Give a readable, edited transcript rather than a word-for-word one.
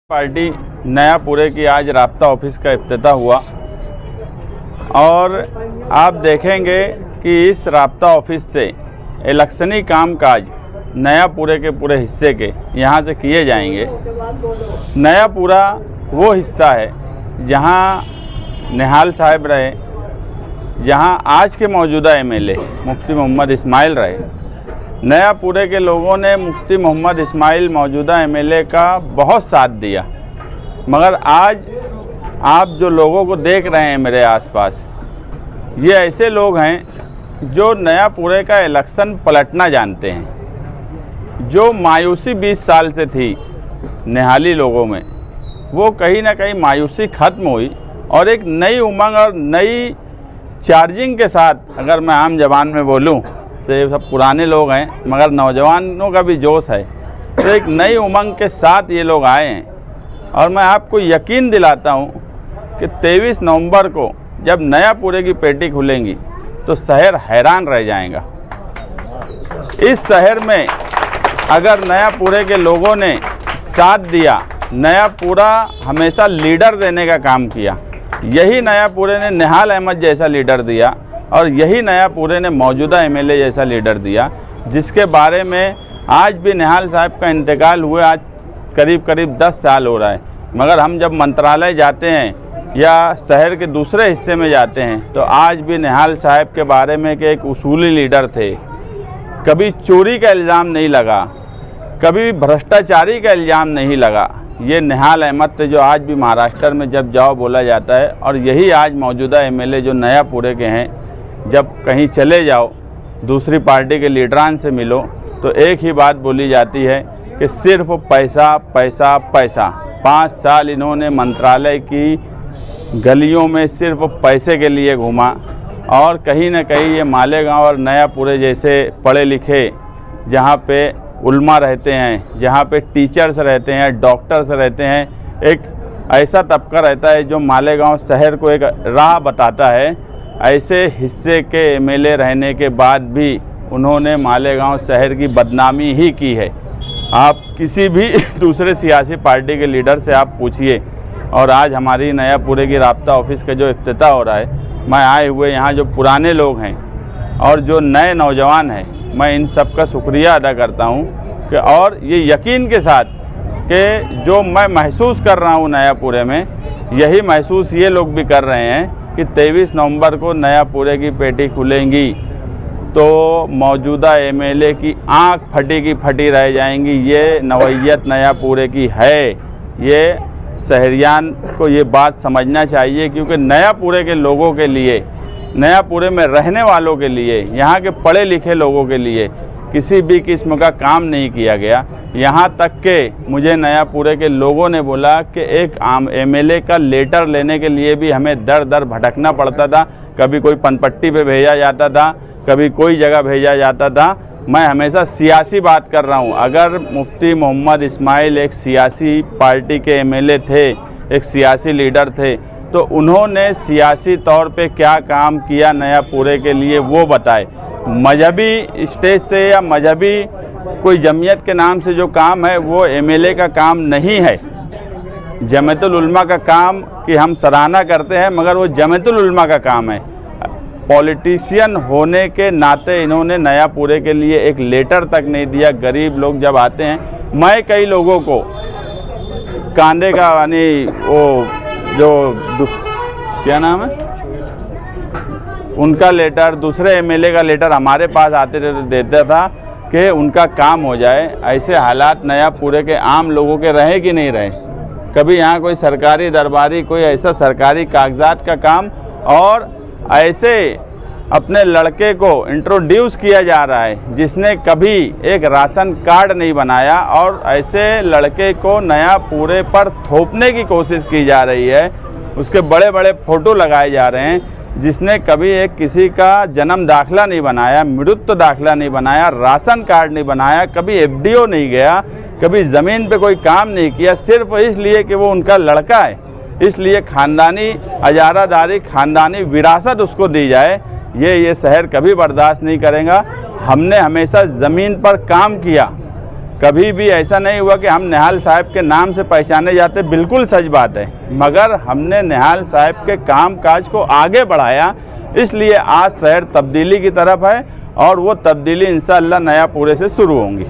Party नयापुरे की आज राब्ता ऑफिस का इफ्तिताह हुआ और आप देखेंगे कि इस राब्ता ऑफिस से इलेक्शनी कामकाज नयापुरे के पूरे हिस्से के यहाँ से किए जाएंगे। नयापुरा वो हिस्सा है जहाँ निहाल साहब रहे, जहाँ आज के मौजूदा एमएलए मुफ्ती मोहम्मद इस्माइल रहे। नयापुरे के लोगों ने मुफ्ती मोहम्मद इस्माइल मौजूदा एमएलए का बहुत साथ दिया, मगर आज आप जो लोगों को देख रहे हैं मेरे आसपास, ये ऐसे लोग हैं जो नयापुरे का इलेक्शन पलटना जानते हैं। जो मायूसी 20 साल से थी निहाली लोगों में, वो कहीं ना कहीं मायूसी ख़त्म हुई और एक नई उमंग और नई चार्जिंग के साथ, अगर मैं आम ज़बान में बोलूं तो ये सब पुराने लोग हैं मगर नौजवानों का भी जोश है, तो एक नई उमंग के साथ ये लोग आए हैं। और मैं आपको यकीन दिलाता हूँ कि 23 नवंबर को जब नयापुरे की पेटी खुलेंगी तो शहर हैरान रह जाएगा। इस शहर में अगर नयापुरे के लोगों ने साथ दिया, नयापुरा हमेशा लीडर देने का काम किया, यही नयापुरे ने निहाल अहमद जैसा लीडर दिया और यही नयापुरे ने मौजूदा एमएलए जैसा लीडर दिया, जिसके बारे में आज भी निहाल साहब का इंतकाल हुए आज करीब 10 साल हो रहा है। मगर हम जब मंत्रालय जाते हैं या शहर के दूसरे हिस्से में जाते हैं तो आज भी निहाल साहब के बारे में कि एक उसूली लीडर थे। कभी चोरी का इल्ज़ाम नहीं लगा, कभी भ्रष्टाचारी का इल्ज़ाम नहीं लगा। ये निहाल अहमद थे जो आज भी महाराष्ट्र में जब जाओ बोला जाता है। और यही आज मौजूदा एमएलए जो नयापुरे के हैं, जब कहीं चले जाओ दूसरी पार्टी के लीडरान से मिलो तो एक ही बात बोली जाती है कि सिर्फ पैसा पैसा पैसा। 5 साल इन्होंने मंत्रालय की गलियों में सिर्फ पैसे के लिए घूमा और कहीं ना कहीं ये मालेगांव और नयापुरे जैसे पढ़े लिखे, जहाँ पे उल्मा रहते हैं, जहाँ पे टीचर्स रहते हैं, डॉक्टर्स रहते हैं, एक ऐसा तबका रहता है जो मालेगांव शहर को एक राह बताता है, ऐसे हिस्से के एमएलए रहने के बाद भी उन्होंने मालेगांव शहर की बदनामी ही की है। आप किसी भी दूसरे सियासी पार्टी के लीडर से आप पूछिए। और आज हमारी नयापुरे की राब्ता ऑफिस का जो इफ्तिताह हो रहा है, मैं आए हुए यहाँ जो पुराने लोग हैं और जो नए नौजवान हैं, मैं इन सब का शुक्रिया अदा करता हूँ कि और ये यकीन के साथ कि जो मैं महसूस कर रहा हूँ नयापुरे में, यही महसूस ये लोग भी कर रहे हैं कि 23 नवंबर को नयापुरे की पेटी खुलेंगी तो मौजूदा एमएलए की आंख फटी की फटी रह जाएंगी। ये नवैयत नयापुरे की है, ये शहरियान को ये बात समझना चाहिए, क्योंकि नयापुरे के लोगों के लिए, नयापुरे में रहने वालों के लिए, यहाँ के पढ़े लिखे लोगों के लिए किसी भी किस्म का काम नहीं किया गया। यहाँ तक के मुझे नयापुरे के लोगों ने बोला कि एक आम एमएलए का लेटर लेने के लिए भी हमें दर दर भटकना पड़ता था। कभी कोई पनपट्टी पे भेजा जाता था, कभी कोई जगह भेजा जाता था। मैं हमेशा सियासी बात कर रहा हूँ। अगर मुफ्ती मोहम्मद इस्माइल एक सियासी पार्टी के एमएलए थे, एक सियासी लीडर थे, तो उन्होंने सियासी तौर पे क्या काम किया नयापुरे के लिए वो बताए। मजहबी स्टेज से या मजहबी कोई जमीयत के नाम से जो काम है वो एमएलए का काम नहीं है। जमीयतुल उलमा का काम कि हम सराहना करते हैं, मगर वो जमीयतुल उलमा का काम है। पॉलिटिशियन होने के नाते इन्होंने नयापुरे के लिए एक लेटर तक नहीं दिया। गरीब लोग जब आते हैं, मैं कई लोगों को कांदे का यानी वो जो क्या नाम है उनका लेटर, दूसरे एमएलए का लेटर हमारे पास आते देता था कि उनका काम हो जाए। ऐसे हालात नयापुरे के आम लोगों के रहे कि नहीं रहे। कभी यहाँ कोई सरकारी दरबारी, कोई ऐसा सरकारी कागजात का काम, और ऐसे अपने लड़के को इंट्रोड्यूस किया जा रहा है जिसने कभी एक राशन कार्ड नहीं बनाया, और ऐसे लड़के को नयापुरे पर थोपने की कोशिश की जा रही है। उसके बड़े बड़े फ़ोटो लगाए जा रहे हैं, जिसने कभी एक किसी का जन्म दाखिला नहीं बनाया, मृत्यु दाखिला नहीं बनाया, राशन कार्ड नहीं बनाया, कभी एफडीओ नहीं गया, कभी ज़मीन पे कोई काम नहीं किया, सिर्फ इसलिए कि वो उनका लड़का है। इसलिए ख़ानदानी अजारादारी, ख़ानदानी विरासत उसको दी जाए, ये शहर कभी बर्दाश्त नहीं करेगा। हमने हमेशा ज़मीन पर काम किया, कभी भी ऐसा नहीं हुआ कि हम निहाल साहब के नाम से पहचाने जाते, बिल्कुल सच बात है, मगर हमने निहाल साहब के काम काज को आगे बढ़ाया, इसलिए आज शहर तब्दीली की तरफ है और वो तब्दीली इंशाअल्लाह नयापुरे से शुरू होंगी।